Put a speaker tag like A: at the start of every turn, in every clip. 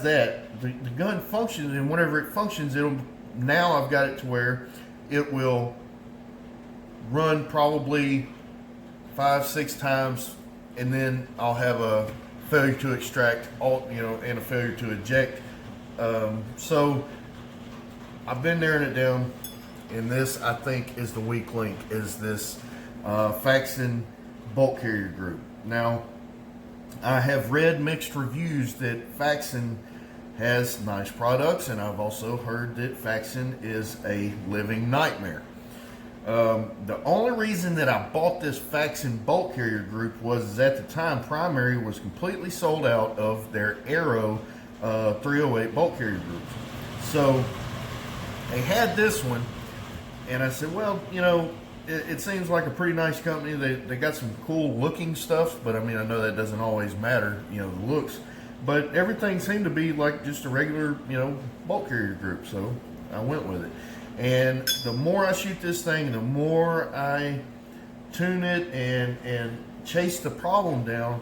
A: that the gun functions, and whenever it functions, now I've got it to where it will run probably 5-6 times, and then I'll have a failure to extract, and a failure to eject. So I've been narrowing it down, and this I think is the weak link, is this Faxon bolt carrier group. Now, I have read mixed reviews that Faxon has nice products, and I've also heard that Faxon is a living nightmare. The only reason that I bought this Faxon bolt carrier group was at the time Primary was completely sold out of their Aero 308 bolt carrier groups. So they had this one, and I said, well, it seems like a pretty nice company. They got some cool looking stuff, but I mean, I know that doesn't always matter, the looks. But everything seemed to be like just a regular, bolt carrier group. So I went with it. And the more I shoot this thing, the more I tune it and chase the problem down,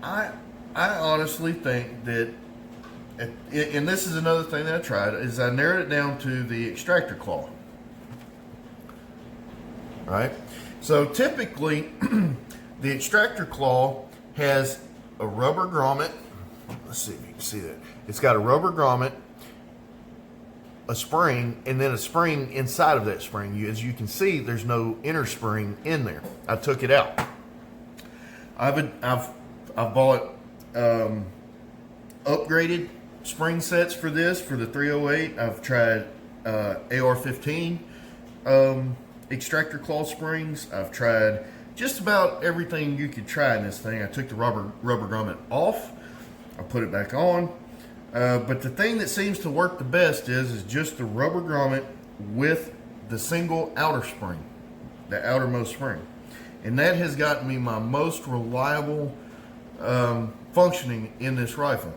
A: I honestly think that, and this is another thing that I tried, is I narrowed it down to the extractor claw. Right? So typically, the extractor claw has a rubber grommet. Let's see if you can see that. It's got a rubber grommet, a spring, and then a spring inside of that spring. As you can see, there's no inner spring in there. I took it out. I've bought upgraded spring sets for this, for the 308. I've tried AR10 extractor claw springs. I've tried just about everything you could try in this thing. I took the rubber grommet off. I put it back on. But the thing that seems to work the best is just the rubber grommet with the single outer spring, the outermost spring. And that has gotten me my most reliable functioning in this rifle.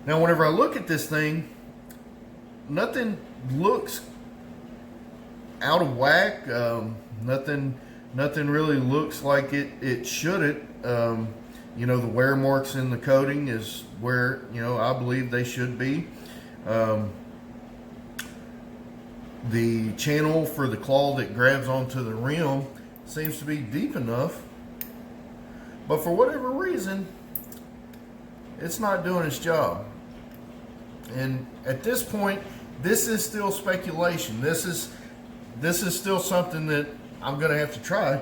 A: Now, whenever I look at this thing, nothing looks out of whack. Nothing really looks like it shouldn't. The wear marks in the coating is where, I believe they should be. The channel for the claw that grabs onto the rim seems to be deep enough, but for whatever reason, it's not doing its job. And at this point, this is still speculation. This is still something that I'm going to have to try.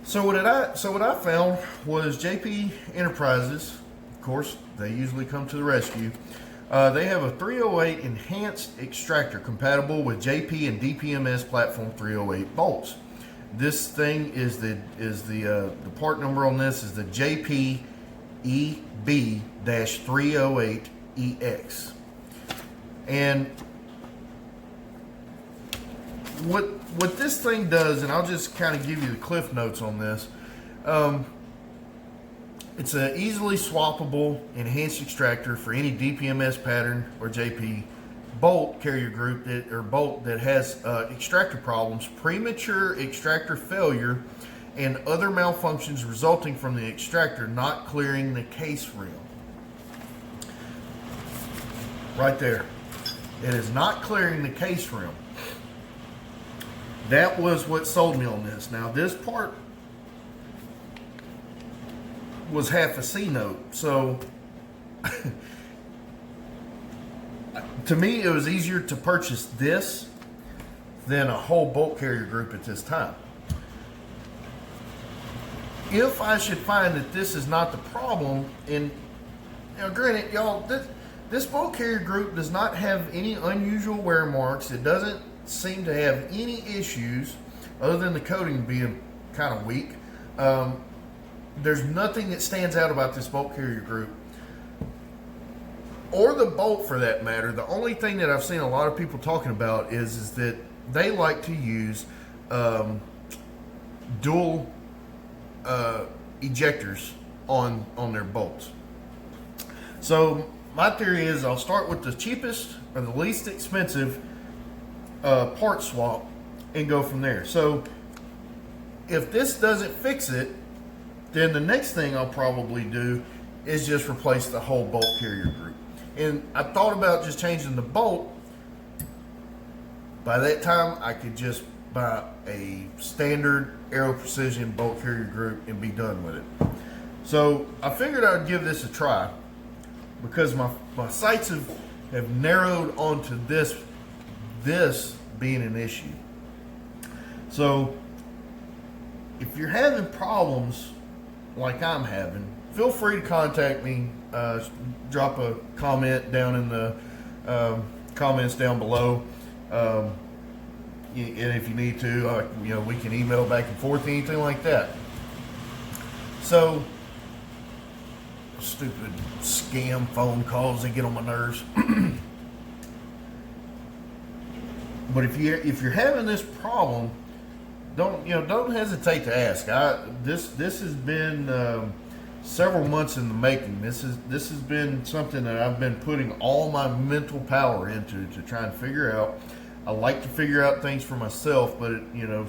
A: So what I found was JP Enterprises. Of course, they usually come to the rescue. They have a 308 enhanced extractor compatible with JP and DPMS platform 308 bolts. This thing is the part number on this is the JP EB-308EX. And what this thing does, and I'll just kind of give you the cliff notes on this. It's an easily swappable enhanced extractor for any DPMS pattern or JP bolt carrier group bolt that has extractor problems, premature extractor failure, and other malfunctions resulting from the extractor not clearing the case rim. Right there. It is not clearing the case rim. That was what sold me on this. Now, this part was half a C note, so to me, it was easier to purchase this than a whole bolt carrier group at this time. If I should find that this is not the problem, and granted, y'all, this bolt carrier group does not have any unusual wear marks. It doesn't seem to have any issues other than the coating being kind of weak. There's nothing that stands out about this bolt carrier group, or the bolt for that matter. The only thing that I've seen a lot of people talking about is that they like to use dual ejectors on their bolts. So my theory is I'll start with the cheapest or the least expensive part swap and go from there. So if this doesn't fix it, then the next thing I'll probably do is just replace the whole bolt carrier group. And I thought about just changing the bolt. By that time, I could just buy a standard Aero Precision bolt carrier group and be done with it. So I figured I'd give this a try because my sights have narrowed onto this being an issue. So if you're having problems like I'm having, feel free to contact me. Drop a comment down in the comments down below. And if you need to, we can email back and forth, anything like that. So, stupid scam phone calls, they get on my nerves. But if you're having this problem, don't hesitate to ask. This has been several months in the making. This has been something that I've been putting all my mental power into to try and figure out. I like to figure out things for myself, but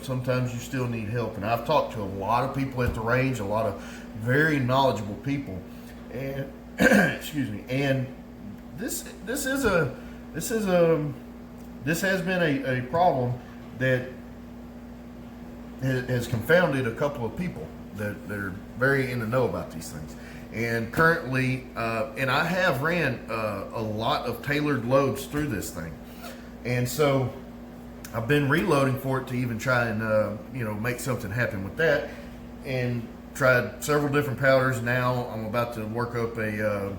A: sometimes you still need help. And I've talked to a lot of people at the range, a lot of very knowledgeable people, and excuse me. And this has been a problem that has confounded a couple of people that are very in the know about these things. And currently, and I have ran a lot of tailored loads through this thing. And so I've been reloading for it to even try and, make something happen with that, and tried several different powders. Now I'm about to work up a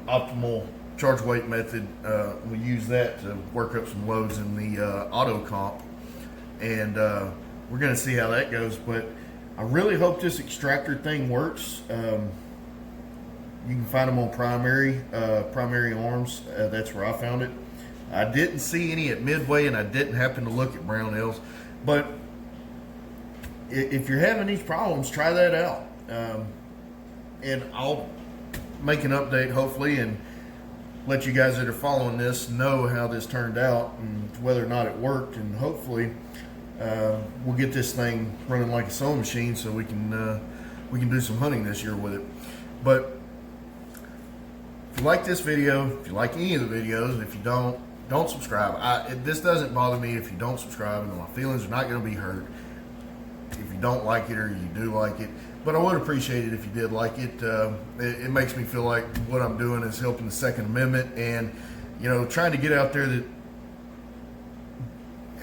A: optimal charge weight method. We use that to work up some loads in the auto comp, and we're going to see how that goes. But I really hope this extractor thing works. You can find them on primary arms. That's where I found it. I didn't see any at Midway, and I didn't happen to look at Brownells. But if you're having these problems, try that out. And I'll make an update, hopefully, and let you guys that are following this know how this turned out and whether or not it worked. And hopefully, we'll get this thing running like a sewing machine so we can do some hunting this year with it. But if you like this video, if you like any of the videos, and if you don't subscribe. This doesn't bother me if you don't subscribe, and my feelings are not going to be hurt if you don't like it or you do like it. But I would appreciate it if you did like it. It makes me feel like what I'm doing is helping the Second Amendment, and trying to get out there that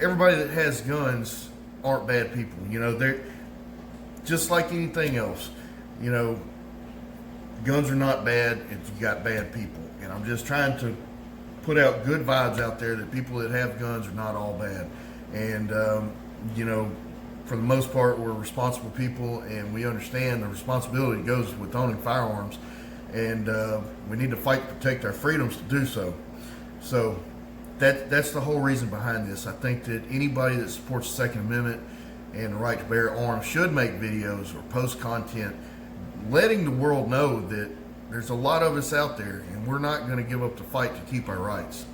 A: everybody that has guns aren't bad people. They're just like anything else. Guns are not bad if you got bad people, and I'm just trying to put out good vibes out there that people that have guns are not all bad. And for the most part, we're responsible people, and we understand the responsibility goes with owning firearms, and we need to fight to protect our freedoms to do so. So that's the whole reason behind this. I think that anybody that supports the Second Amendment and the right to bear arms should make videos or post content letting the world know that there's a lot of us out there, and we're not going to give up the fight to keep our rights.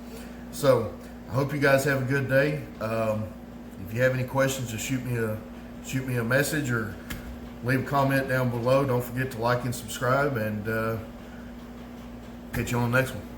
A: So I hope you guys have a good day. If you have any questions, just shoot me a message or leave a comment down below. Don't forget to like and subscribe, and catch you on the next one.